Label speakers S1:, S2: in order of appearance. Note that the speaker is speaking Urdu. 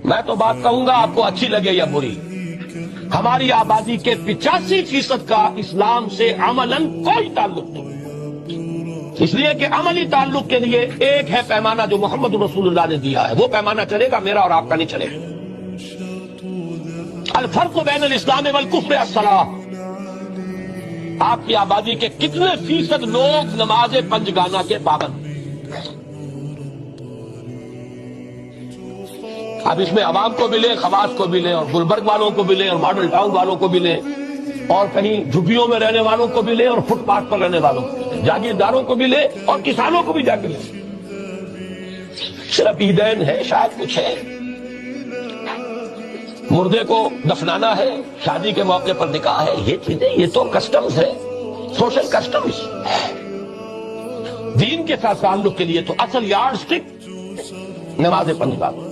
S1: میں تو بات کہوں گا آپ کو اچھی لگے یا بری، ہماری آبادی کے 85% کا اسلام سے عملاً کوئی تعلق نہیں، اس لیے کہ عملی تعلق کے لیے ایک ہے پیمانہ جو محمد رسول اللہ نے دیا ہے، وہ پیمانہ چلے گا، میرا اور آپ کا نہیں چلے گا۔ الفرق بین الاسلام والکفر الصلاۃ۔ آپ کی آبادی کے کتنے فیصد لوگ نماز پنجگانہ کے پابند؟ اب اس میں عوام کو بھی لیں، خواص کو بھی لیں، اور گلبرگ والوں کو بھی لیں، اور ماڈل ٹاؤن والوں کو بھی لیں، اور کہیں جھگیوں میں رہنے والوں کو بھی لیں، اور فٹ پاتھ پر رہنے والوں کو بھی لیں، جاگیرداروں کو بھی لیں، اور کسانوں کو بھی جا کے لیں۔ صرف عیدین ہے، شاید کچھ ہے، مردے کو دفنانا ہے، شادی کے موقع پر نکاح ہے، یہ چیزیں یہ تو کسٹمز ہے، سوشل کسٹمز۔ دین کے ساتھ تعلق کے لیے تو اصل یارڈ اسٹک نماز پنجگانہ۔